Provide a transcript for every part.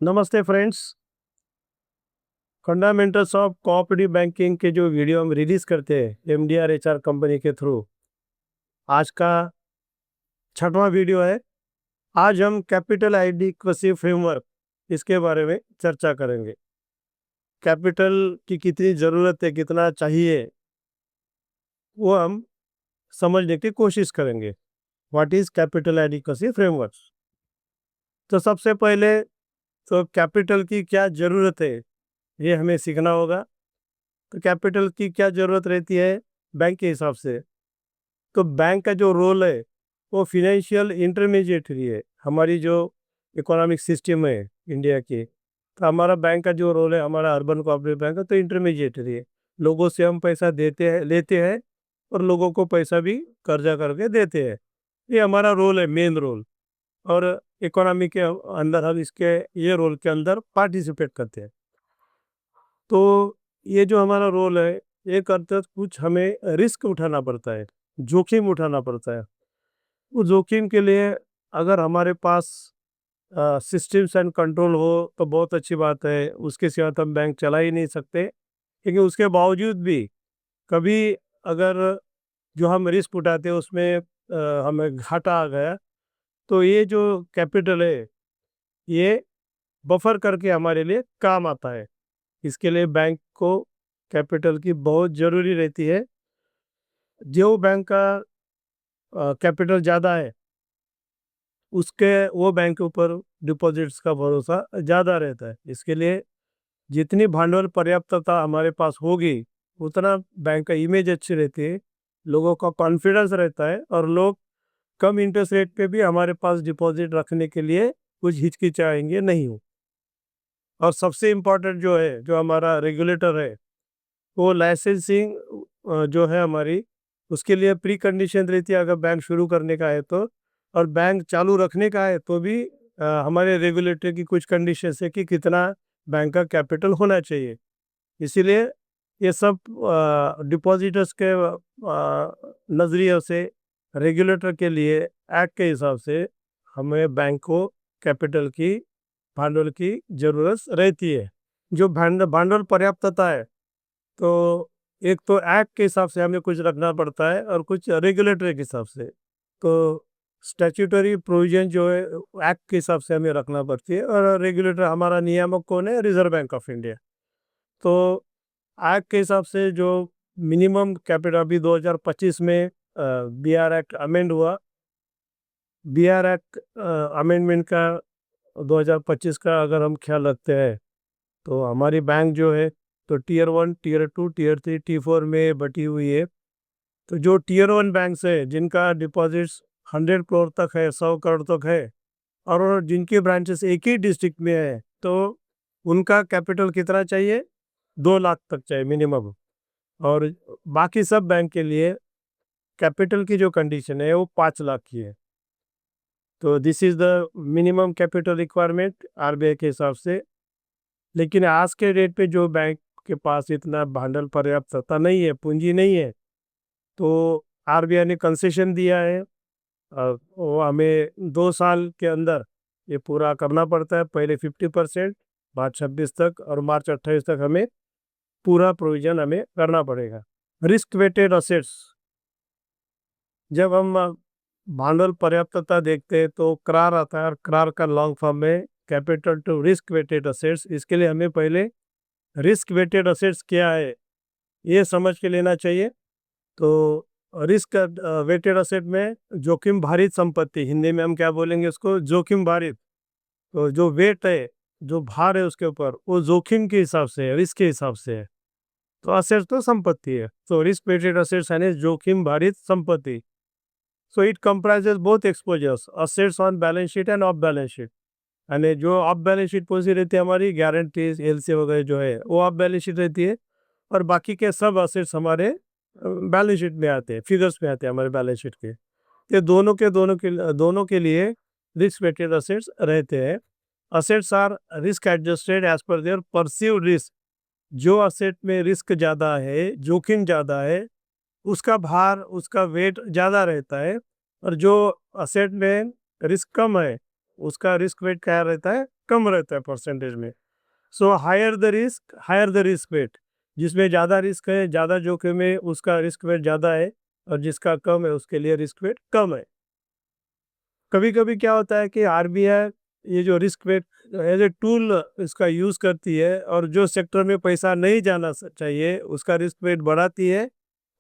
नमस्ते friends. Fundamentals of cooperative banking के जो वीडियो हम रिलीज करते हैं एमडीआर एचआर कंपनी के थ्रू, आज का 6वां वीडियो है। आज हम कैपिटल एडिक्वेसी फ्रेमवर्क इसके बारे में चर्चा करेंगे। कैपिटल की कितनी ज़रूरत है, कितना चाहिए, वो हम समझने की कोशिश करेंगे। What is capital adequacy framework? तो सबसे पहले तो कैपिटल की क्या ज़रूरत है ये हमें सीखना होगा। तो कैपिटल की क्या ज़रूरत रहती है बैंक के हिसाब से? तो बैंक का जो रोल है वो फिनेंशियल इंटरमीडिएटरी है। हमारी जो इकोनॉमिक सिस्टम है इंडिया की, तो हमारा बैंक का जो रोल है, हमारा अर्बन कोऑपरेटिव बैंक है तो इंटरमीडिएटरी है। लोगों से हम पैसा देते हैं, लेते हैं, और लोगों को पैसा भी कर्जा करके देते हैं। ये हमारा रोल है, मेन रोल। और इकोनॉमी के अंदर हम इसके ये रोल के अंदर पार्टिसिपेट करते हैं। तो ये जो हमारा रोल है, ये करते वक्त कुछ हमें रिस्क उठाना पड़ता है, जोखिम उठाना पड़ता है। उस जोखिम के लिए अगर हमारे पास सिस्टम्स एंड कंट्रोल हो तो बहुत अच्छी बात है। उसके सिवा तो हम बैंक चला ही नहीं सकते। लेकिन उसके बावजूद भी कभी अगर जो हम रिस्क उठाते हैं उसमें हमें घाटा आ गया, तो ये जो कैपिटल है ये बफर करके हमारे लिए काम आता है। इसके लिए बैंक को कैपिटल की बहुत ज़रूरी रहती है। जो बैंक का कैपिटल ज़्यादा है उसके वो बैंक के ऊपर डिपॉजिट्स का भरोसा ज़्यादा रहता है। इसके लिए जितनी भांडवल पर्याप्तता हमारे पास होगी उतना बैंक का इमेज अच्छी रहती है, लोगों का कॉन्फिडेंस रहता है, और लोग कम इंटरेस्ट रेट पे भी हमारे पास डिपॉजिट रखने के लिए कुछ हिचकिचाएंगे नहीं हो। और सबसे इम्पोर्टेंट जो है, जो हमारा रेगुलेटर है, वो लाइसेंसिंग जो है हमारी, उसके लिए प्री कंडीशन रहती है। अगर बैंक शुरू करने का है तो, और बैंक चालू रखने का है तो भी हमारे रेगुलेटर की कुछ कंडीशन है कि कितना बैंक का कैपिटल होना चाहिए। इसीलिए ये सब डिपॉजिटर्स के नज़रिए से, रेगुलेटर के लिए एक्ट के हिसाब से हमें बैंक को कैपिटल की, भांडवल की ज़रूरत रहती है। जो भांडवल पर्याप्तता है, तो एक तो एक्ट के हिसाब से हमें कुछ रखना पड़ता है और कुछ रेगुलेटरी के हिसाब से। तो स्टैट्यूटरी प्रोविजन जो है एक्ट के हिसाब से हमें रखना पड़ती है, और रेगुलेटर हमारा नियामक कौन है? Reserve bank of India. तो एक्ट के हिसाब से जो मिनिमम कैपिटल, अभी 2025 में बीआर एक्ट अमेंड हुआ। बीआर एक्ट अमेंडमेंट का 2025 का अगर हम ख्याल रखते हैं, तो हमारी बैंक जो है तो टीयर 1, टीयर 2, टीयर 3, टी 4 में बटी हुई है। तो जो टीयर 1 बैंक्स है जिनका डिपॉजिट्स 100 करोड़ तक है, 100 करोड़ तक है, और जिनके ब्रांचेस एक ही डिस्ट्रिक्ट में है, तो उनका कैपिटल कितना चाहिए? 2 लाख तक चाहिए मिनिमम। और बाकी सब बैंक के लिए कैपिटल की जो कंडीशन है वो 5 लाख की है। तो this is the minimum capital requirement RBI के हिसाब से। लेकिन आज के डेट पे जो बैंक के पास इतना भांडवल पर्याप्तता नहीं है, पूंजी नहीं है, तो आरबीआई ने कंसेशन दिया है। वो हमें 2 साल के अंदर ये पूरा करना पड़ता है। पहले 50%, मार्च 26 तक, और मार्च 28 तक हमें पूरा प्रोविजन हमें करना पड़ेगा। रिस्क वेटेड असेट्स, जब हम भांडवल पर्याप्तता देखते हैं तो क्रार आता है, और क्रार का लॉन्ग फॉर्म है capital to risk weighted assets. इसके लिए हमें पहले रिस्क वेटेड असेट्स क्या है ये समझ के लेना चाहिए। तो रिस्क वेटेड असेट में जोखिम भारित संपत्ति, हिंदी में हम क्या बोलेंगे उसको? जोखिम भारित। तो जो वेट है, जो भार है उसके ऊपर, वो जोखिम के हिसाब से है, रिस्क के हिसाब से है। तो असेट्स तो संपत्ति है, तो रिस्क वेटेड असेट्स यानी जोखिम भारित संपत्ति। So it comprises both exposures, assets on balance sheet end of balance sheet. यानी जो ऑफ बैलेंस शीट पॉलिसी रहती है हमारी, गारंटीज, एलसी वगैरह जो है वो ऑफ बैलेंस शीट रहती है, और बाकी के सब असेट्स हमारे बैलेंस शीट में आते हैं, फिगर्स में आते हैं हमारे बैलेंस शीट के। ये दोनों के लिए रिस्क वेटेड असेट्स रहते हैं। Assets are risk adjusted as per their perceived risk. जो असेट में रिस्क ज़्यादा है, जोखिम ज़्यादा है, उसका भार, उसका वेट ज़्यादा रहता है। और जो असेट में रिस्क कम है, उसका रिस्क वेट क्या रहता है, कम रहता है परसेंटेज में। So higher the risk, higher the risk weight. जिसमें ज़्यादा रिस्क है, ज़्यादा जोखिम है, उसका रिस्क वेट ज़्यादा है, और जिसका कम है उसके लिए रिस्क वेट कम है। कभी कभी क्या होता है कि आरबीआई ये जो risk weight as a tool इसका यूज़ करती है, और जो सेक्टर में पैसा नहीं जाना चाहिए उसका रिस्क वेट बढ़ाती है,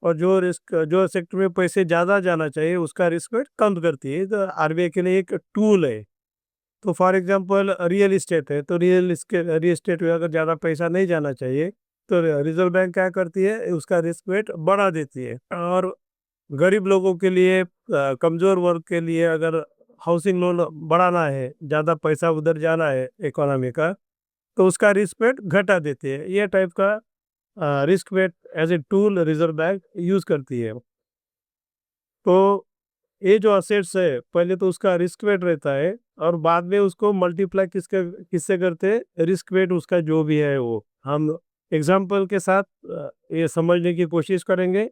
और जो सेक्टर में पैसे ज़्यादा जाना चाहिए उसका रिस्क वेट कम करती है। तो आरबीआई के लिए एक टूल है। तो फॉर एग्जांपल रियल इस्टेट है, तो रियल इस्टेट में अगर ज़्यादा पैसा नहीं जाना चाहिए तो रिजर्व बैंक क्या करती है, उसका रिस्क वेट बढ़ा देती है। और गरीब लोगों के लिए, कमज़ोर वर्ग के लिए अगर हाउसिंग लोन बढ़ाना है, ज़्यादा पैसा उधर जाना है इकोनॉमी का, तो उसका रिस्क वेट घटा देती है। ये टाइप का risk weight as a tool reserve bank use करती है। तो ये जो असेट्स है, पहले तो उसका रिस्क वेट रहता है, और बाद में उसको मल्टीप्लाई किससे करते हैं, रिस्क वेट उसका जो भी है वो हम एग्जाम्पल के साथ ये समझने की कोशिश करेंगे।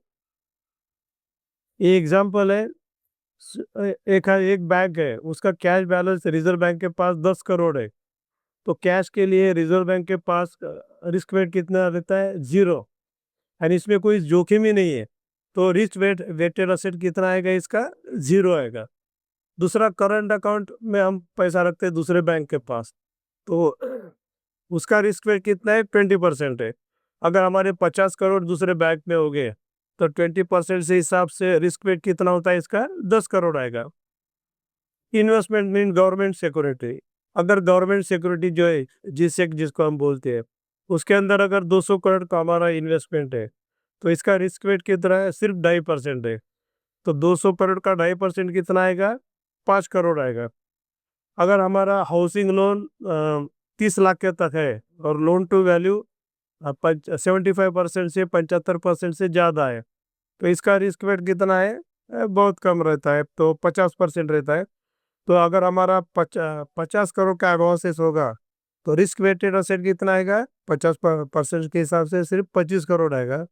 ये एग्जाम्पल है, एक बैंक है, उसका कैश बैलेंस रिजर्व बैंक के पास 10 करोड़ है। तो कैश के लिए रिजर्व बैंक के पास रिस्क वेट कितना रहता है, 0। यानी इसमें कोई जोखिम ही नहीं है। तो रिस्क वेटेड असेट कितना आएगा इसका, 0 आएगा। दूसरा, करंट अकाउंट में हम पैसा रखते हैं दूसरे बैंक के पास, तो उसका रिस्क वेट कितना है, 20% है। अगर हमारे 50 करोड़ दूसरे बैंक में हो गए तो 20% से हिसाब से रिस्क वेट कितना होता है इसका, 10 करोड़ आएगा। Investment mean government security. अगर गवर्नमेंट सिक्योरिटी जो है, जिसको हम बोलते हैं, उसके अंदर अगर 200 करोड़ का हमारा इन्वेस्टमेंट है, तो इसका रिस्क वेट कितना है, सिर्फ 2.5% है। तो 200 करोड़ का 2.5% कितना आएगा, 5 करोड़ आएगा। अगर हमारा हाउसिंग लोन 30 लाख के तक है, और लोन टू वैल्यू 75% से 75% से ज़्यादा है, तो इसका रिस्क वेट कितना है, बहुत कम रहता है, तो 50% रहता है। तो अगर हमारा 50 करोड़ का एडवांसेस होगा, तो रिस्क वेटेड असेट कितना आएगा, 50% के हिसाब से सिर्फ 25 करोड़ आएगा।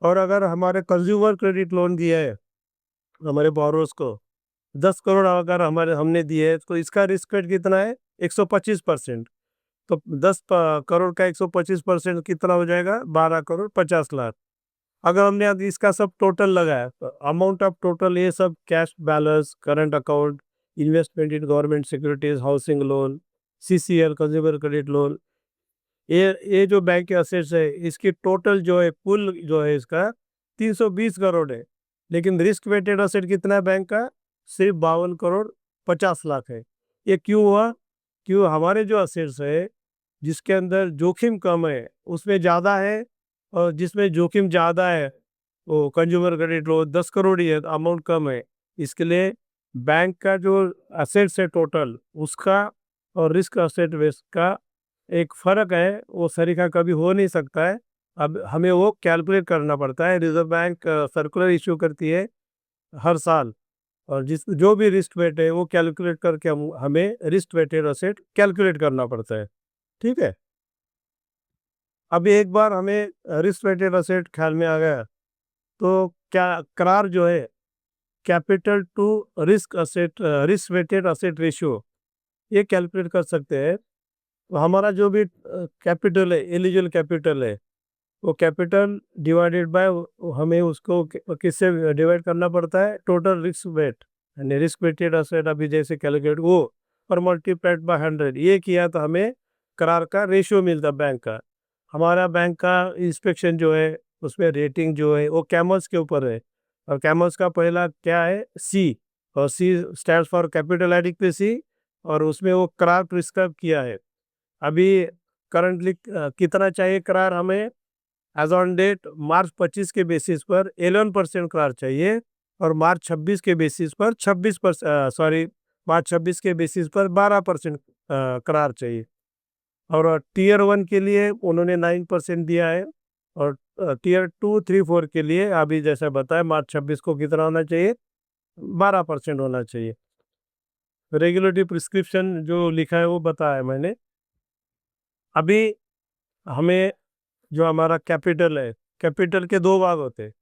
और अगर हमारे कंज्यूमर क्रेडिट लोन दिया है हमारे बोरोस को, 10 करोड़ अगर हमारे हमने दिए है, तो इसका रिस्क रेट कितना है, 125%। तो 10 करोड़ का 125% कितना हो जाएगा, 12 करोड़ 50 लाख। अगर हमने अब इसका सब टोटल लगाया, तो अमाउंट ऑफ टोटल ये सब cash balance, current account, investment in government securities, housing loan, CCL consumer credit loan, ये जो बैंक के असेट्स है, इसकी टोटल जो है, कुल जो है इसका 320 करोड़ है। लेकिन रिस्क वेटेड असेट कितना है बैंक का, सिर्फ 52 करोड़ 50 लाख है। ये क्यों हुआ, क्यों हमारे जो असेट्स है जिसके अंदर जोखिम कम है उसमें ज़्यादा है, और जिसमें जोखिम ज़्यादा है वो कंज्यूमर क्रेडिट लोन 10 करोड़ ही है, तो अमाउंट कम है। इसके लिए बैंक का जो असेट्स है टोटल उसका, और रिस्क असेट वेस्ट का एक फ़र्क है, वो सरीखा कभी हो नहीं सकता है। अब हमें वो कैलकुलेट करना पड़ता है। रिजर्व बैंक सर्कुलर इशू करती है हर साल, और जो भी रिस्क वेट है वो कैलकुलेट करके हमें रिस्क वेटेड असेट कैलकुलेट करना पड़ता है। ठीक है। अभी एक बार हमें रिस्क वेटेड असेट ख्याल में आ गया, तो क्या करार जो है, capital to risk weighted asset ratio, ये कैलकुलेट कर सकते हैं। तो हमारा जो भी कैपिटल है, एलिजिबल कैपिटल है, वो कैपिटल डिवाइडेड बाय, हमें उसको किससे डिवाइड करना पड़ता है, टोटल रिस्क वेट, यानी रिस्क वेटेड असेट अभी जैसे कैलकुलेट वो, और मल्टीप्लाइड बाय 100, ये किया तो हमें करार का रेशियो मिलता बैंक का। हमारा बैंक का इंस्पेक्शन जो है, उसमें रेटिंग जो है वो कैमल्स के ऊपर है, और कैमल्स का पहला क्या है, सी, और C stands for capital adequacy, और उसमें वो करार प्रिस्क्राइब किया है। अभी करंटली कितना चाहिए करार हमें, एज ऑन डेट मार्च 25 के बेसिस पर 11% करार चाहिए, और मार्च 26 के बेसिस पर 26%, सॉरी, मार्च 26 के बेसिस पर 12% करार चाहिए। और टीयर 1 के लिए उन्होंने 9% दिया है, और टीयर 2, 3, 4 के लिए अभी जैसा बताया मार्च 26 को कितना होना चाहिए, 12% होना चाहिए। रेगुलेटरी प्रिस्क्रिप्शन जो लिखा है वो बताया मैंने। अभी हमें जो हमारा कैपिटल है, कैपिटल के दो भाग होते हैं।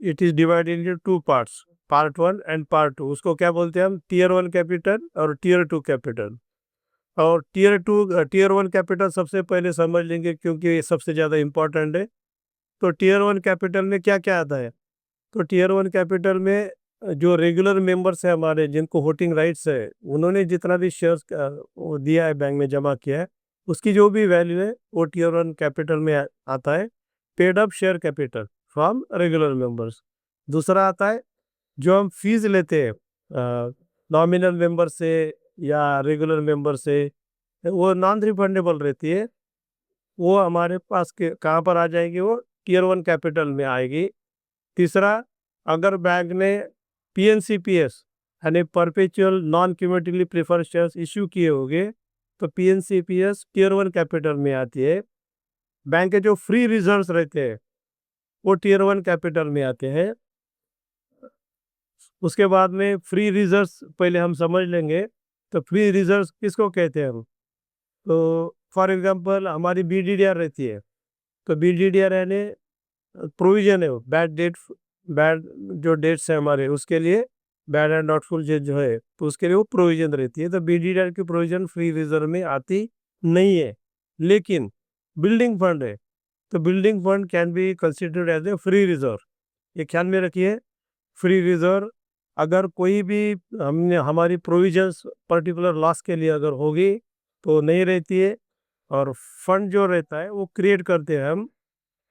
It is divided into 2 parts. Part 1 and part 2, उसको क्या बोलते हैं हम, टियर 1 कैपिटल और टियर 2 कैपिटल। और टियर 1 कैपिटल सबसे पहले समझ लेंगे क्योंकि ये सबसे ज़्यादा इम्पोर्टेंट है। तो टियर 1 कैपिटल में क्या क्या आता है? तो टियर 1 कैपिटल में जो रेगुलर मेंबर्स है हमारे, जिनको वोटिंग राइट्स है, उन्होंने जितना भी शेयर्स दिया है, बैंक में जमा किया है, उसकी जो भी वैल्यू है वो टियर 1 कैपिटल में आता है। Paid up share capital from regular members. दूसरा आता है जो हम फीस लेते हैं नॉमिनल मेंबर से या रेगुलर मेंबर से, वो नॉन रिफंडेबल रहती है। वो हमारे पास के कहाँ पर आ जाएगी? वो टियर 1 कैपिटल में आएगी। तीसरा, अगर बैंक ने पीएनसीपीएस यानी perpetual non cumulatively preferred shares issue किए होंगे, तो पीएनसीपीएस टियर 1 कैपिटल में आती है। बैंक के जो फ्री रिजर्व्स रहते हैं वो टियर 1 कैपिटल में आते हैं। उसके बाद में फ्री रिजर्व्स पहले हम समझ लेंगे। तो फ्री रिजर्व्स किसको कहते हैं हम? तो फॉर एग्जांपल हमारी बीडीडीआर रहती है, तो बीडीडीआर यानी प्रोविजन है, बैड डेट, बैड जो डेट्स है हमारे, उसके लिए बैड एंड डॉटफुल जो है, तो उसके लिए वो प्रोविजन रहती है। तो बीडीडीआर की प्रोविजन फ्री रिजर्व में आती नहीं है। लेकिन बिल्डिंग फंड है, तो building fund can be considered as a free reserve. ये ख्याल में रखिए, फ्री रिजर्व अगर कोई भी हमने हमारी प्रोविजंस पर्टिकुलर लॉस के लिए अगर होगी तो नहीं रहती है। और फंड जो रहता है वो क्रिएट करते हैं हम,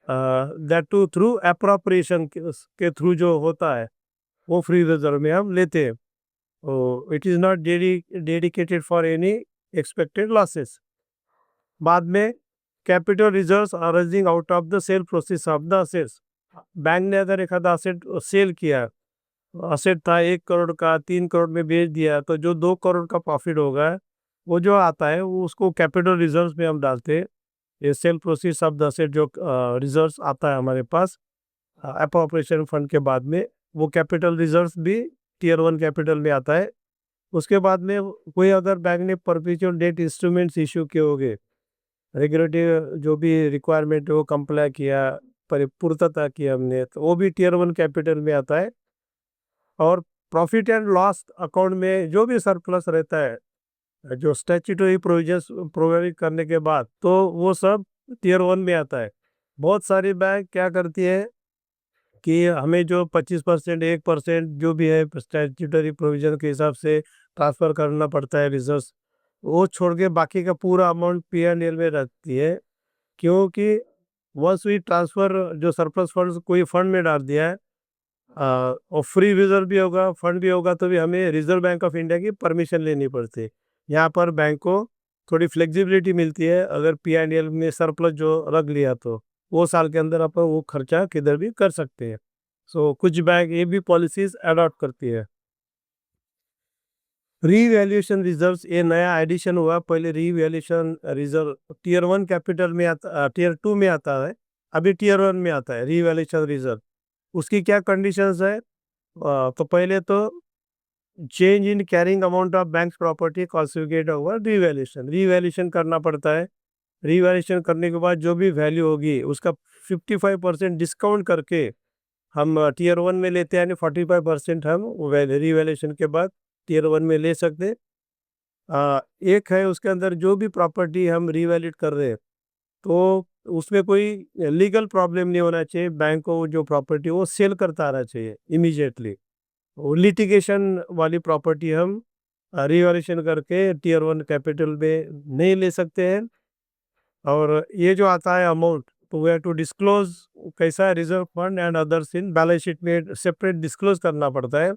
दैट टू थ्रू अप्रोप्रिएशन के थ्रू जो होता है, वो फ्री रिजर्व में हम लेते हैं। It is not dedicated for any expected losses. बाद में capital reserves arising out of the sale process of the assets. Bank ने अगर एक आधा असेट सेल किया, असेट था 1 करोड़ का, 3 करोड़ में बेच दिया, तो जो 2 करोड़ का प्रॉफिट होगा वो जो आता है वो उसको कैपिटल रिजर्व्स में हम डालते हैं। ये sale process of the asset जो रिजर्व्स आता है हमारे पास अप्रोप्रिएशन फंड के बाद में, वो कैपिटल रिजर्व्स भी टियर 1 कैपिटल में आता है। उसके बाद में कोई अगर बैंक ने परपेचुअल डेट इंस्ट्रूमेंट्स इशू किए होंगे, रेगुलेटरी जो भी रिक्वायरमेंट है वो कंप्लाई किया, पूर्तता की हमने, तो वो भी टियर 1 कैपिटल में आता है। और प्रॉफिट एंड लॉस अकाउंट में जो भी सरप्लस रहता है, जो स्टैट्यूटरी प्रोविजंस प्रोवाइड करने के बाद, तो वो सब टियर 1 में आता है। बहुत सारी बैंक क्या करती है कि हमें जो 25%, 1% जो भी है स्टैट्यूटरी प्रोविजन के हिसाब से ट्रांसफ़र करना पड़ता है रिजर्व्स, वो छोड़ के बाकी का पूरा अमाउंट पीएनएल में रहती है। क्योंकि वंस वी ट्रांसफ़र जो सरप्लस फंड्स कोई फंड में डाल दिया है, और फ्री रिजर्व भी होगा, फंड भी होगा, तो भी हमें रिजर्व बैंक ऑफ इंडिया की परमिशन लेनी पड़ती है। यहाँ पर बैंक को थोड़ी फ्लेक्सिबिलिटी मिलती है, अगर पीएनएल में सरप्लस जो रख लिया तो वो साल के अंदर अपन वो खर्चा किधर भी कर सकते हैं। सो कुछ बैंक ये भी पॉलिसीज अडॉप्ट करती है। रीवैल्यूएशन रिजर्व्स ये नया एडिशन हुआ। पहले रीवैल्यूएशन रिजर्व टियर 1 कैपिटल में आता, टियर 2 में आता है, अभी टियर 1 में आता है रीवैल्यूएशन रिजर्व। उसकी क्या कंडीशंस है? तो पहले तो change in carrying amount of bank property consequent over revaluation, revaluation करना पड़ता है। रीवैल्यूएशन करने के बाद जो भी वैल्यू होगी उसका 55% डिस्काउंट करके हम टियर 1 में लेते हैं, यानी 45% हम रीवैल्यूएशन के बाद टियर 1 में ले सकते हैं। एक है उसके अंदर जो भी प्रॉपर्टी हम रीवैल्यूएट कर रहे हैं, तो उसमें कोई लीगल प्रॉब्लम नहीं होना चाहिए। बैंक को जो प्रॉपर्टी वो सेल करता रहना चाहिए इमीडिएटली। वो लिटिगेशन वाली प्रॉपर्टी हम रीवैल्यूएशन करके टियर 1 कैपिटल में नहीं ले सकते हैं। और ये जो आता है अमाउंट, तो वी हैव टू डिस्क्लोज कैसा है, reserve fund and others in balance sheet में सेपरेट डिस्क्लोज करना पड़ता है।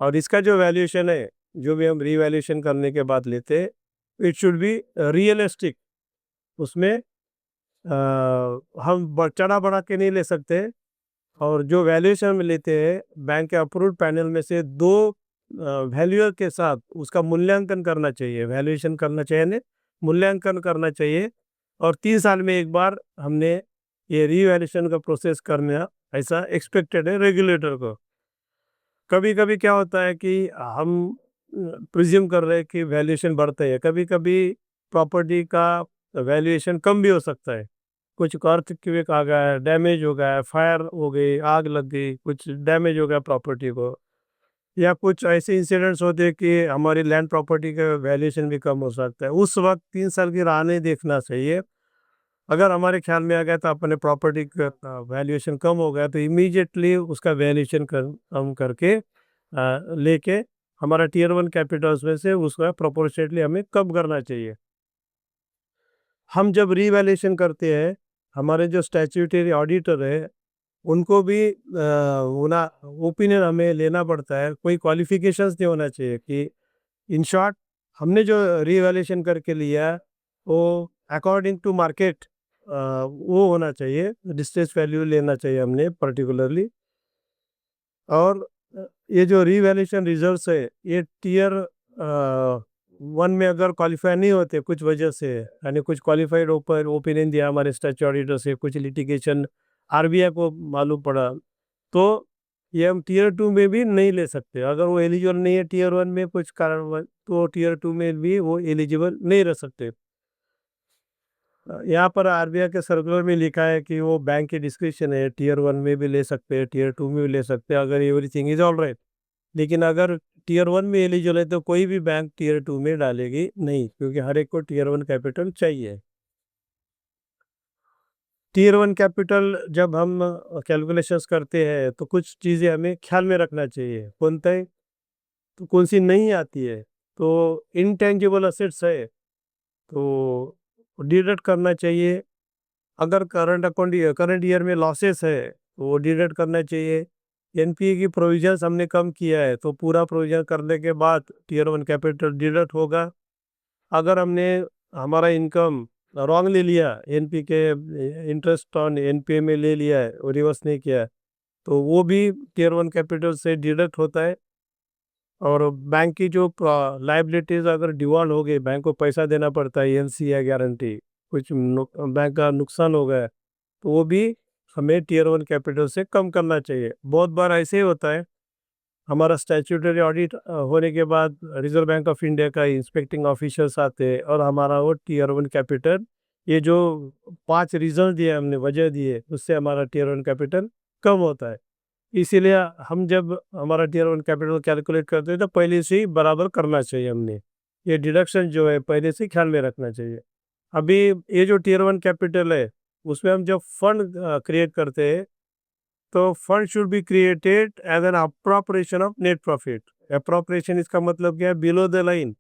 और इसका जो वैल्यूएशन है, जो भी हम रीवैल्यूएशन करने के बाद लेते हैं, इट शुड बी रियलिस्टिक। उसमें हम चढ़ा बढ़ा के नहीं ले सकते। और जो वैल्यूएशन में लेते हैं, बैंक के अप्रूव्ड पैनल में से 2 वैल्यूअर के साथ उसका मूल्यांकन करना चाहिए, वैल्यूएशन करना चाहिए, मूल्यांकन करना चाहिए। और 3 साल में एक बार हमने ये रीवैल्यूएशन का प्रोसेस करना ऐसा एक्सपेक्टेड है रेगुलेटर को। कभी कभी क्या होता है कि हम प्रिज्यूम कर रहे हैं कि वैल्यूएशन बढ़ता है, कभी कभी प्रॉपर्टी का वैल्यूएशन कम भी हो सकता है। कुछ अर्थक्वेक आ गया है, डैमेज हो गया है, फायर हो गई, आग लग गई, कुछ डैमेज हो गया प्रॉपर्टी को, या कुछ ऐसे इंसिडेंट्स होते हैं कि हमारी लैंड प्रॉपर्टी का वैल्यूएशन भी कम हो सकता है, उस वक्त 3 साल की राह नहीं देखना चाहिए। अगर हमारे ख्याल में आ गया तो अपने प्रॉपर्टी का वैल्यूएशन कम हो गया तो इमीडिएटली उसका वैल्यूएशन कम करके लेके हमारा टीयर वन कैपिटल्स में से उसका प्रोपोर्शनेटली हमें कम करना चाहिए। हम जब रीवैल्यूएशन करते हैं, हमारे जो स्टैट्यूटरी ऑडिटर है उनको भी उना ओपिनियन हमें लेना पड़ता है। कोई क्वालिफिकेशंस नहीं होना चाहिए कि इन शॉर्ट हमने जो रीवैल्यूएशन करके लिया वो अकॉर्डिंग टू मार्केट वो होना चाहिए, डिस्ट्रेस वैल्यू लेना चाहिए हमने पर्टिकुलरली। और ये जो रीवैल्यूएशन रिजर्व्स है ये टीयर वन में अगर क्वालिफाई नहीं होते कुछ वजह से, यानी कुछ क्वालिफाइड ओपिनियन दिया हमारे स्टैट्यूटरी ऑडिटर से, कुछ लिटिगेशन आरबीआई को मालूम पड़ा, तो ये हम टीयर टू में भी नहीं ले सकते। अगर वो एलिजिबल नहीं है टीयर वन में कुछ कारण तो टीयर टू में भी वो एलिजिबल नहीं रह सकते। यहाँ पर आरबीआई के सर्कुलर में लिखा है कि वो बैंक के डिस्क्रिप्शन है, टीयर वन में भी ले सकते हैं, टीयर टू में भी ले सकते हैं अगर एवरीथिंग इज ऑल राइट। लेकिन अगर टीयर वन में एलिजिबल है तो कोई भी बैंक टीयर टू में डालेगी नहीं, क्योंकि हर एक को टीयर वन कैपिटल चाहिए। टीयर वन कैपिटल जब हम कैलकुलेशंस करते हैं तो कुछ चीज़ें हमें ख्याल में रखना चाहिए। कौन तय तो कौन सी नहीं आती है, तो इनटेंजिबल असेट्स है तो डिडक्ट करना चाहिए। अगर करंट ईयर में लॉसेस है तो वो डिडक्ट करना चाहिए। एनपीए की प्रोविजंस हमने कम किया है तो पूरा प्रोविजन करने के बाद टीयर वन कैपिटल डिडक्ट होगा। अगर हमने हमारा इनकम रॉन्गली लिया, एनपी के इंटरेस्ट ऑन एनपीए में ले लिया है और रिवर्स नहीं किया है, तो वो भी टीयर वन कैपिटल से डिडक्ट होता है। और बैंक की जो लाइबिलिटीज अगर डिवॉल्व हो गई, बैंक को पैसा देना पड़ता है एनसी या गारंटी, कुछ बैंक का नुकसान हो गया तो वो भी हमें टीयर वन कैपिटल से कम करना चाहिए। बहुत बार ऐसे ही होता है, हमारा स्टैट्यूटरी ऑडिट होने के बाद रिजर्व बैंक ऑफ इंडिया का इंस्पेक्टिंग ऑफिसर्स आते हैं और हमारा वो टीयर वन कैपिटल, ये जो 5 रीजन दिए हमने वजह दिए उससे हमारा टीयर वन कैपिटल कम होता है। इसीलिए हम जब हमारा टीयर वन कैपिटल कैलकुलेट करते हैं तो पहले से ही बराबर करना चाहिए हमने, ये डिडक्शन जो है पहले से ख्याल में रखना चाहिए। अभी ये जो टीयर वन कैपिटल है उसमें हम जब फंड क्रिएट करते हैं तो fund should be created as an appropriation of net profit. Appropriation इसका मतलब क्या है, बिलो द लाइन।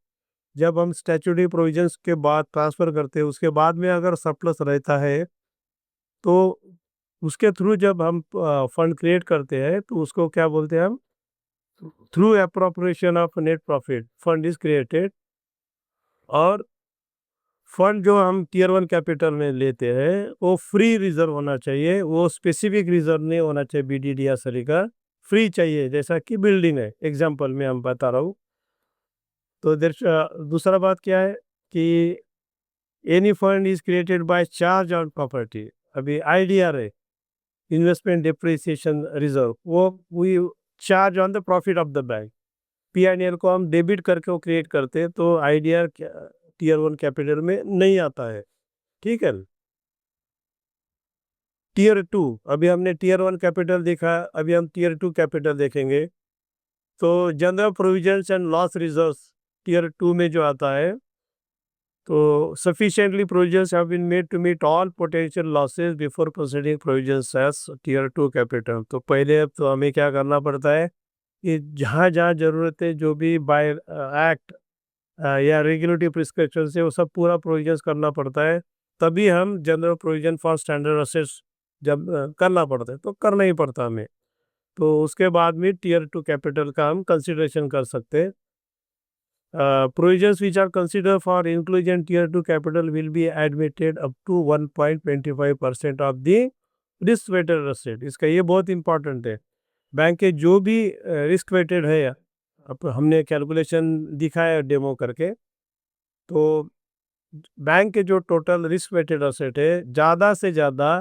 जब हम स्टैट्यूटरी प्रोविजंस के बाद ट्रांसफर करते हैं उसके बाद में अगर सरप्लस रहता है तो उसके थ्रू जब हम फंड क्रिएट करते हैं तो उसको क्या बोलते हैं हम, through appropriation of net profit fund is created. और फंड जो हम टीयर वन कैपिटल में लेते हैं वो फ्री रिजर्व होना चाहिए, वो स्पेसिफिक रिजर्व नहीं होना चाहिए बीडीडी या सरी का, फ्री चाहिए। जैसा कि बिल्डिंग है एग्जांपल में हम बता रहा हूँ। तो दूसरा बात क्या है कि any fund is created by charge on property. अभी आईडीआर है, इन्वेस्टमेंट डिप्रिसिएशन रिजर्व, वो we charge on the profit of the bank. PIL को हम डेबिट करके वो क्रिएट करते हैं तो आईडीआर टीयर वन कैपिटल में नहीं आता है। ठीक है। टीयर टू, अभी हमने टीयर वन कैपिटल देखा, अभी हम टीयर टू कैपिटल देखेंगे। तो general provisions and loss reserves tier two में जो आता है, तो sufficiently provisions have been made to meet all potential losses before proceeding provisions as tier two capital. तो पहले अब तो हमें क्या करना पड़ता है कि जहाँ जहाँ जरूरत है, जो भी बाय एक्ट या रेगुलेटरी प्रिस्क्रिप्शन से वो सब पूरा प्रोविजंस करना पड़ता है, तभी हम general provision for standard assets जब करना पड़ता है तो करना ही पड़ता हमें। तो उसके बाद में टीयर टू कैपिटल का हम कंसिडरेशन कर सकते हैं। Provisions which are considered for inclusion tier 2 capital will be admitted up to 1.25% of the risk weighted asset। इसका ये बहुत इंपॉर्टेंट है। बैंक के जो भी रिस्क वेटेड है, अब हमने कैलकुलेशन दिखाया डेमो करके, तो बैंक के जो टोटल रिस्क वेटेड असेट है ज़्यादा से ज़्यादा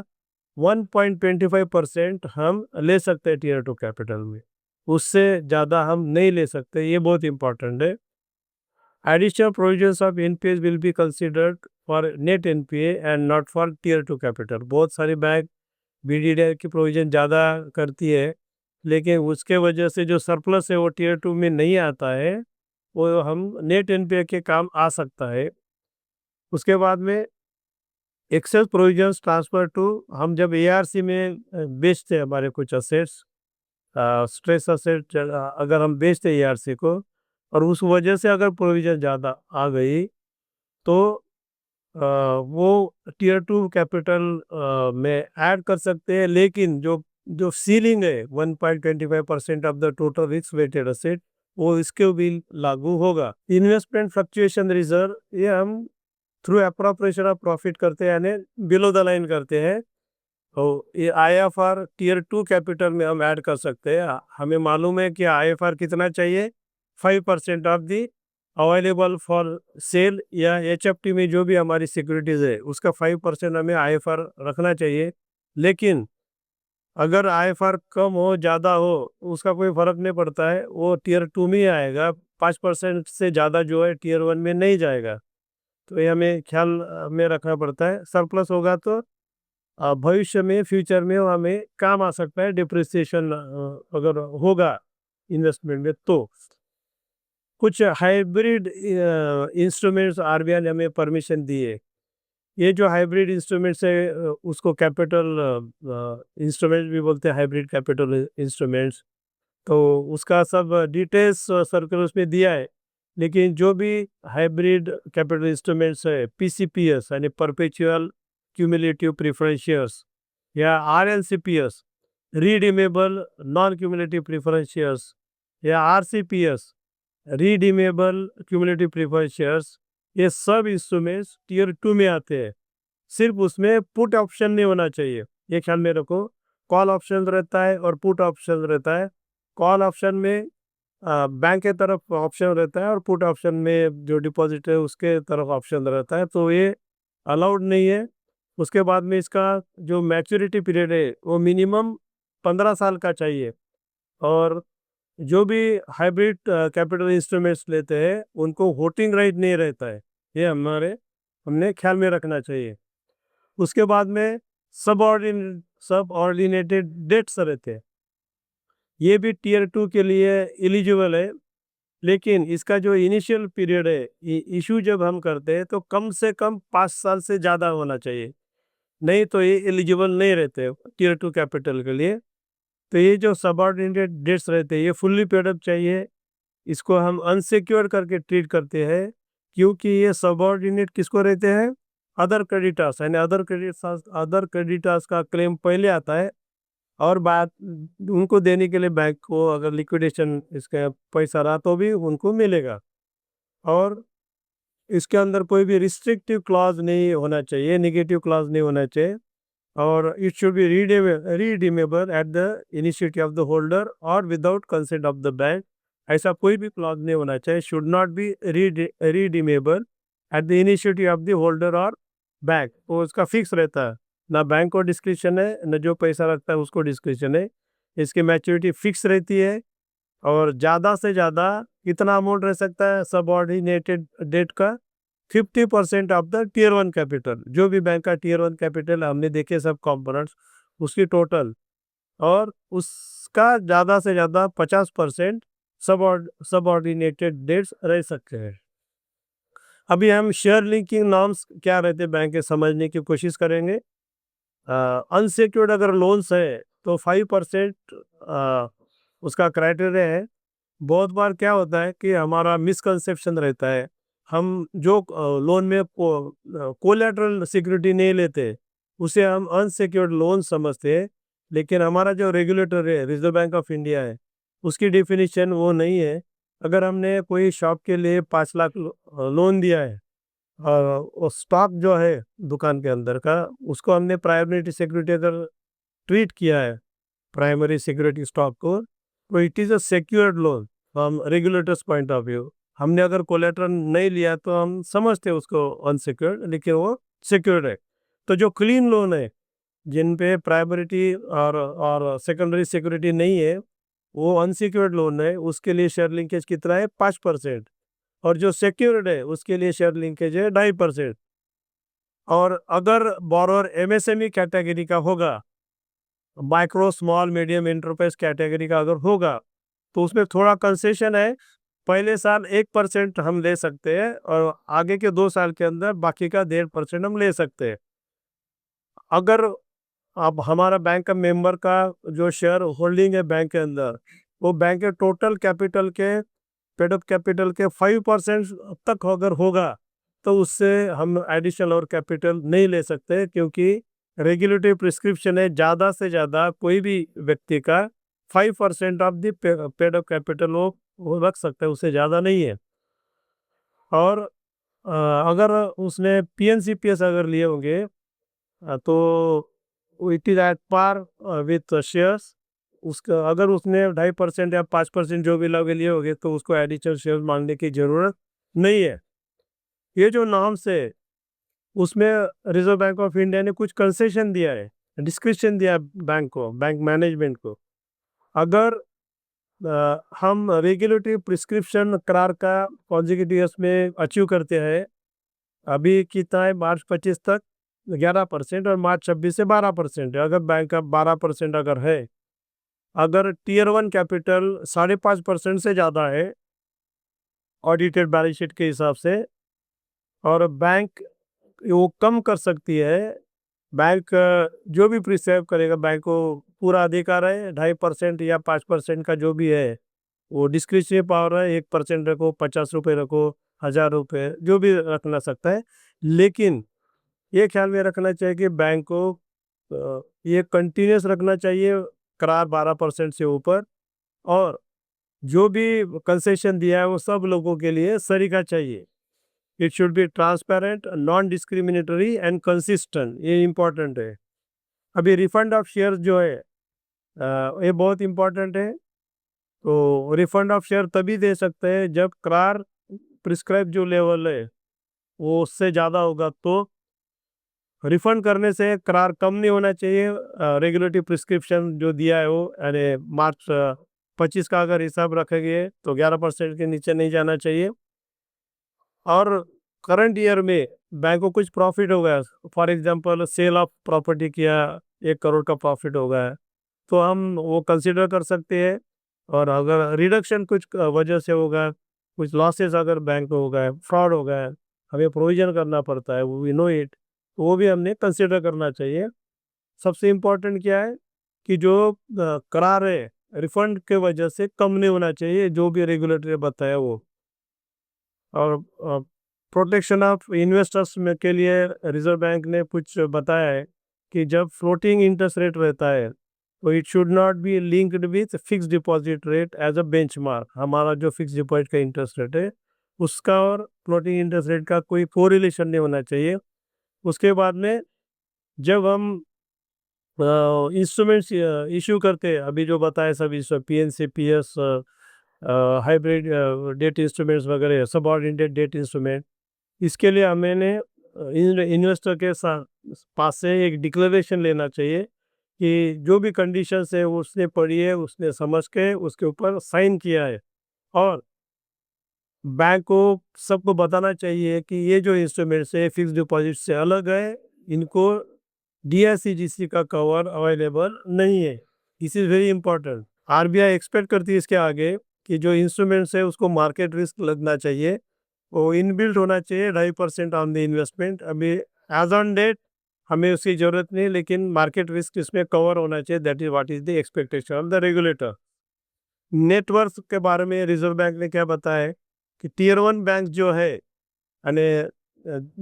1.25% हम ले सकते हैं टीयर टू कैपिटल में, उससे ज़्यादा हम नहीं ले सकते। ये बहुत इंपॉर्टेंट है। Additional provisions of NPAs will be considered for net NPA and not for tier 2 capital। बहुत सारी बैंक बीडीडी की प्रोविजन ज़्यादा करती है लेकिन उसके वजह से जो सरप्लस है वो टीयर 2 में नहीं आता है, वो हम नेट एनपीए के काम आ सकता है। उसके बाद में एक्सेस प्रोविजंस ट्रांसफर टू, हम जब एआरसी में बेचते हैं हमारे कुछ असेट्स, स्ट्रेस असेट अगर हम बेचते हैं एआरसी को, और उस वजह से अगर प्रोविजन ज़्यादा आ गई, तो वो टीयर 2 कैपिटल में ऐड कर सकते हैं। लेकिन जो जो सीलिंग है 1.25% of the total risk weighted asset, वो इसके भी लागू होगा। इन्वेस्टमेंट फ्लक्चुएशन रिजर्व, ये हम थ्रू अप्रोप्रिएशन ऑफ प्रॉफिट करते हैं, यानी बिलो द लाइन करते हैं। तो ये आईएफआर टीयर 2 कैपिटल में हम ऐड कर सकते हैं। हमें मालूम है कि आईएफआर कितना चाहिए, 5% of the available for sale या एचएफटी में जो भी हमारी सिक्योरिटीज है उसका 5% हमें आईएफआर रखना चाहिए। लेकिन अगर आईएफआर कम हो ज़्यादा हो उसका कोई फर्क नहीं पड़ता है, वो टीयर 2 में ही आएगा। 5% से ज़्यादा जो है टीयर 1 में नहीं जाएगा। तो ये हमें ख्याल में रखना पड़ता है। सरप्लस होगा तो भविष्य में, फ्यूचर में वो हमें काम आ सकता है, डिप्रिसिएशन अगर होगा इन्वेस्टमेंट में। तो कुछ हाइब्रिड इंस्ट्रूमेंट्स आरबीआई ने हमें परमिशन दी है। ये जो हाइब्रिड इंस्ट्रूमेंट्स है उसको कैपिटल इंस्ट्रूमेंट भी बोलते हैं, हाइब्रिड कैपिटल इंस्ट्रूमेंट्स। तो उसका सब डिटेल्स सर्कुलर उसमें दिया है। लेकिन जो भी हाइब्रिड कैपिटल इंस्ट्रूमेंट्स है, पीसीपीएस यानी परपेचुअल क्यूमुलेटिव प्रेफरेंस शेयर्स, या आरएलसीपीएस रीडीमेबल नॉन क्यूमुलेटिव प्रेफरेंस शेयर्स, या आरसीपीएस रीडीमेबल क्यूमुलेटिव प्रेफरेंस शेयर्स, ये सब इंस्ट्रूमेंट्स टीयर 2 में आते हैं। सिर्फ उसमें पुट ऑप्शन नहीं होना चाहिए, ये ख्याल में रखो। कॉल ऑप्शन रहता है और पुट ऑप्शन रहता है। कॉल ऑप्शन में बैंक के तरफ ऑप्शन रहता है, और पुट ऑप्शन में जो डिपॉजिट है उसके तरफ ऑप्शन रहता है। तो ये अलाउड नहीं है। उसके बाद में इसका जो मैच्योरिटी पीरियड है वो मिनिमम 15 साल का चाहिए। और जो भी हाइब्रिड कैपिटल इंस्ट्रूमेंट्स लेते हैं उनको वोटिंग राइट नहीं रहता है, ये हमने ख्याल में रखना चाहिए। उसके बाद में सबऑर्डिनेटेड डेट्स रहते हैं, ये भी टीयर 2 के लिए एलिजिबल है। लेकिन इसका जो इनिशियल पीरियड है, इशू जब हम करते हैं तो कम से कम 5 साल से ज़्यादा होना चाहिए, नहीं तो ये एलिजिबल नहीं रहते टीयर 2 कैपिटल के लिए। तो ये जो सबऑर्डिनेटेड डेट्स रहते हैं ये फुल्ली पेड अप चाहिए। इसको हम अनसिक्योर्ड करके ट्रीट करते हैं, क्योंकि ये सबऑर्डिनेट किसको रहते हैं, अदर क्रेडिटर्स, यानी अदर क्रेडिटर्स का क्लेम पहले आता है, और बात उनको देने के लिए बैंक को अगर लिक्विडेशन इसका पैसा रहा तो भी उनको मिलेगा। और इसके अंदर कोई भी रिस्ट्रिक्टिव क्लॉज नहीं होना चाहिए, नेगेटिव क्लॉज नहीं होना चाहिए। और it should be redeemable at the initiative of the holder और without consent of the bank. ऐसा कोई भी क्लॉज नहीं होना चाहिए, should not be redeemable at the initiative of the holder और बैंक। तो उसका फिक्स रहता है, ना बैंक को डिस्क्रिप्शन है न जो पैसा रखता है उसको डिस्क्रिप्शन है। इसकी मैच्योरिटी फिक्स रहती है, और ज़्यादा से ज़्यादा कितना अमाउंट रह सकता है सबऑर्डिनेटेड डेट का, 50% ऑफ द टीयर 1 कैपिटल। जो भी बैंक का टीयर 1 कैपिटल हमने देखे सब कंपोनेंट्स उसकी टोटल, और उसका ज़्यादा से ज़्यादा 50% सबऑर्डिनेटेड डेट्स रह सकते हैं। अभी हम शेयर लिंकिंग नॉर्म्स क्या रहते हैं बैंक के समझने की कोशिश करेंगे। अनसिक्योर्ड अगर लोन्स है तो 5% उसका क्राइटेरिया है। बहुत बार क्या होता है कि हमारा मिसकंसेप्शन रहता है, हम जो लोन में कोलैटरल सिक्योरिटी नहीं लेते उसे हम अनसिक्योर्ड लोन समझते हैं। लेकिन हमारा जो रेगुलेटर है, रिजर्व बैंक ऑफ इंडिया है, उसकी डेफिनेशन वो नहीं है। अगर हमने कोई शॉप के लिए 5 लाख लोन दिया है, और स्टॉक जो है दुकान के अंदर का उसको हमने प्राइमरी सिक्योरिटी अगर ट्रीट किया है, प्राइमरी सिक्योरिटी स्टॉक को, तो it is a secured loan from regulators point of view. हमने अगर कोलेटरल नहीं लिया तो हम समझते हैं उसको अनसिक्योर्ड, लेकिन वो सिक्योर्ड है। तो जो क्लीन लोन है, जिन पे प्राइमरी और सेकेंडरी सिक्योरिटी नहीं है, वो अनसिक्योर्ड लोन है, उसके लिए शेयर लिंकेज कितना है, 5%। और जो सिक्योर्ड है उसके लिए शेयर लिंकेज है 2.5%। और अगर बोरोअर एमएसएमई कैटेगरी का होगा micro small medium enterprise category का अगर होगा तो उसमें थोड़ा कंसेशन है। पहले साल 1% हम ले सकते हैं और आगे के 2 साल के अंदर बाकी का 1.5% हम ले सकते हैं। अगर अब हमारा बैंक का मेंबर का जो शेयर होल्डिंग है बैंक के अंदर, वो बैंक के टोटल कैपिटल के पेड अप कैपिटल के 5% तक अगर होगा तो उससे हम एडिशनल और कैपिटल नहीं ले सकते, क्योंकि रेगुलेटरी प्रिस्क्रिप्शन है ज़्यादा से ज़्यादा कोई भी व्यक्ति का 5% of the paid up capital वो रख सकता है, उससे ज़्यादा नहीं है। और अ, अगर उसने पीएनसीपीएस अगर लिए होंगे तो it is at par with shares. उसका अगर उसने 2.5% या 5% जो भी लगे लिए होंगे तो उसको एडिशनल शेयर मांगने की जरूरत नहीं है। ये जो नॉर्म्स है उसमें रिजर्व बैंक ऑफ इंडिया ने कुछ कंसेशन दिया है, डिस्क्रिप्शन दिया है बैंक को, बैंक मैनेजमेंट को। अगर हम रेगुलेटरी प्रिस्क्रिप्शन करार का कॉन्जिक्यूटिव ईयर्स में अचीव करते हैं, अभी कितना है मार्च 25 तक 11% और मार्च 26 से 12% है। अगर बैंक का 12% अगर है, अगर टियर 1 कैपिटल 5.5% से ज़्यादा है ऑडिटेड बैलेंस शीट के हिसाब से, और बैंक वो कम कर सकती है, बैंक जो भी प्रिस्क्राइब करेगा बैंक को पूरा अधिकार है। 2.5% या 5% का जो भी है वो डिस्क्रिशनरी पावर है, 1% रखो, 50 रुपये रखो, 1000 रुपये, जो भी रखना सकता है। लेकिन ये ख्याल में रखना चाहिए कि बैंक को ये कंटिन्यूस रखना चाहिए करार 12% से ऊपर, और जो भी कंसेशन दिया है वो सब लोगों के लिए सरीका चाहिए। It should be transparent, non discriminatory and consistent, ये इम्पोर्टेंट है। अभी रिफंड ऑफ शेयर जो है ये बहुत इम्पोर्टेंट है। तो रिफंड ऑफ शेयर तभी दे सकते हैं जब करार प्रिस्क्राइब जो लेवल है वो उससे ज़्यादा होगा, तो रिफंड करने से करार कम नहीं होना चाहिए। रेगुलेटरी प्रिस्क्रिप्शन जो दिया है वो यानी मार्च 25 का अगर हिसाब रखेंगे तो 11% के नीचे नहीं जाना चाहिए। और करंट ईयर में बैंक को कुछ प्रॉफिट हो गया, for example sale of property किया, 1 करोड़ का प्रॉफिट हो गया, तो हम वो कंसिडर कर सकते हैं। और अगर रिडक्शन कुछ वजह से होगा, कुछ लॉसेस अगर बैंक को हो गए, फ्रॉड हो गया, हमें प्रोविजन करना पड़ता है, वो वी नो इट, तो वो भी हमने कंसिडर करना चाहिए। सबसे इम्पोर्टेंट क्या है कि जो करार है रिफंड के वजह से कम नहीं होना चाहिए, जो भी रेगुलेटरी बताया वो। और प्रोटेक्शन ऑफ इन्वेस्टर्स में के लिए रिजर्व बैंक ने कुछ बताया है कि जब फ्लोटिंग इंटरेस्ट रेट रहता है तो it should not be linked with fix deposit rate as a benchmark. हमारा जो फिक्स डिपॉजिट का इंटरेस्ट रेट है उसका और फ्लोटिंग इंटरेस्ट रेट का कोई कोरिलेशन नहीं होना चाहिए। उसके बाद में जब हम इंस्ट्रूमेंट्स इशू करते हैं, अभी जो बताए सब इस पीएनसीपीएस, हाइब्रिड डेट इंस्ट्रूमेंट्स वगैरह, सबऑर्डिनेटेड डेट इंस्ट्रूमेंट, इसके लिए हमें इन्वेस्टर के साथ पास से एक डिक्लेरेशन लेना चाहिए कि जो भी कंडीशंस है वो उसने पढ़ी है, उसने समझ के उसके ऊपर साइन किया है। और बैंक को सबको बताना चाहिए कि ये जो इंस्ट्रूमेंट्स है फिक्स डिपॉजिट से अलग है, इनको डीआईसीजीसी का कवर अवेलेबल नहीं है। This is very important. RBI expect करती है इसके आगे कि जो इंस्ट्रूमेंट्स है उसको मार्केट रिस्क लगना चाहिए, वो इनबिल्ट होना चाहिए 2.5% ऑन द इन्वेस्टमेंट। अभी एज ऑन डेट हमें उसकी ज़रूरत नहीं, लेकिन मार्केट रिस्क इसमें कवर होना चाहिए। That is what is the expectation of the regulator. Net worth के बारे में रिजर्व बैंक ने क्या बताया है कि टियर 1 बैंक जो है यानी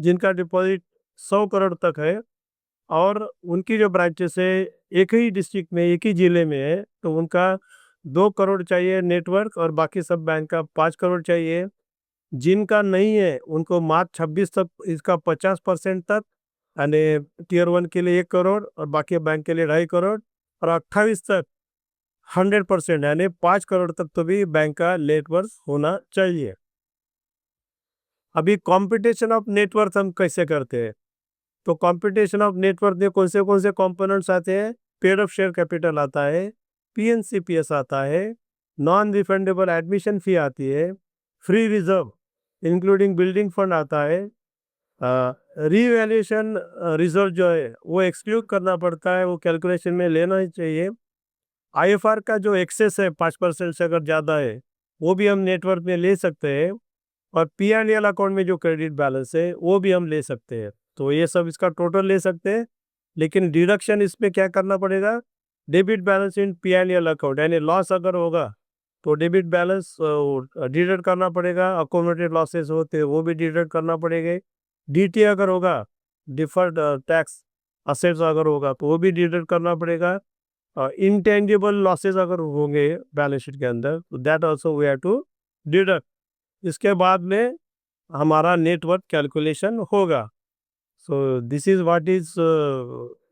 जिनका डिपॉजिट 100 करोड़ तक है और उनकी जो ब्रांचेस है एक ही डिस्ट्रिक्ट में, एक ही ज़िले में है, तो उनका 2 करोड़ चाहिए नेटवर्क और बाकी सब बैंक का 5 करोड़ चाहिए। जिनका नहीं है उनको मार्च 26 तक इसका 50% तक, यानी टियर 1 के लिए 1 करोड़ और बाकी बैंक के लिए 2.5 करोड़, और 28 तक 100% यानी 5 करोड़ तक तो भी बैंक का नेटवर्क होना चाहिए। अभी कंपटीशन ऑफ नेटवर्क हम कैसे करते हैं, तो कंपटीशन ऑफ नेटवर्क में कौन से कंपोनेंट्स आते हैं? पेड अप शेयर कैपिटल आता है, पीएनसीपीएस आता है, नॉन रिफंडेबल एडमिशन फी आती है, free reserve including building fund आता है, रीवैल्यूएशन रिजल्ट जो है वो एक्सक्लूड करना पड़ता है, वो कैलकुलेशन में लेना ही चाहिए। आईएफआर का जो एक्सेस है 5% से अगर ज़्यादा है वो भी हम नेटवर्क में ले सकते हैं, और पीएनएल अकाउंट में जो क्रेडिट बैलेंस है वो भी हम ले सकते हैं। तो ये सब इसका टोटल ले सकते हैं, लेकिन डिडक्शन इसमें क्या करना पड़ेगा, डेबिट बैलेंस इन पीएनएल अकाउंट, यानी लॉस अगर होगा तो डेबिट बैलेंस डिडक्ट करना पड़ेगा, अकोमोडेटेड लॉसेस होते हैं वो भी डिडक्ट करना पड़ेगा, डीटी अगर होगा, डिफर्ड टैक्स असेट्स अगर होगा तो वो भी डिडक्ट करना पड़ेगा, इंटेंजिबल लॉसेस अगर होंगे बैलेंस शीट के अंदर तो that also we have to deduct. इसके बाद में हमारा नेटवर्थ कैलकुलेशन होगा। So this is what is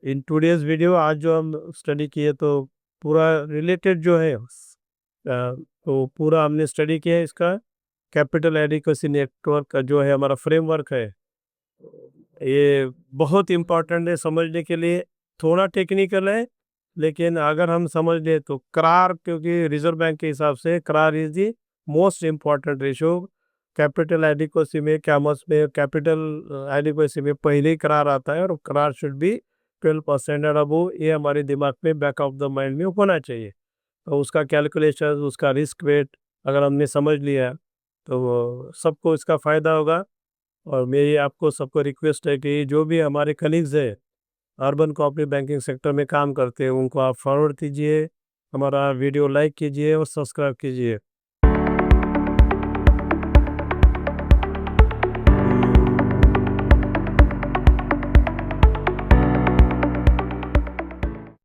in today's video. आज जो हम स्टडी किए तो पूरा रिलेटेड जो है तो पूरा हमने स्टडी किया है इसका। कैपिटल एडिक्वेसी नेटवर्क का जो है हमारा फ्रेमवर्क है, ये बहुत इम्पोर्टेंट है समझने के लिए। थोड़ा टेक्निकल है, लेकिन अगर हम समझ ले तो करार, क्योंकि रिजर्व बैंक के हिसाब से करार is the most important ratio. Capital adequacy में, कैमस में, कैपिटल एडिक्वेसी में पहले ही करार आता है, और करार शुड बी 12% और अबो, ये हमारे दिमाग में बैक ऑफ द माइंड में होना चाहिए। तो उसका कैलकुलेशन, उसका रिस्क वेट अगर हमने समझ लिया तो सबको इसका फ़ायदा होगा। और मेरी आपको सबको रिक्वेस्ट है कि जो भी हमारे कलीग्स है अर्बन कोऑपरेटिव बैंकिंग सेक्टर में काम करते हैं उनको आप फॉरवर्ड कीजिए, हमारा वीडियो लाइक कीजिए और सब्सक्राइब कीजिए।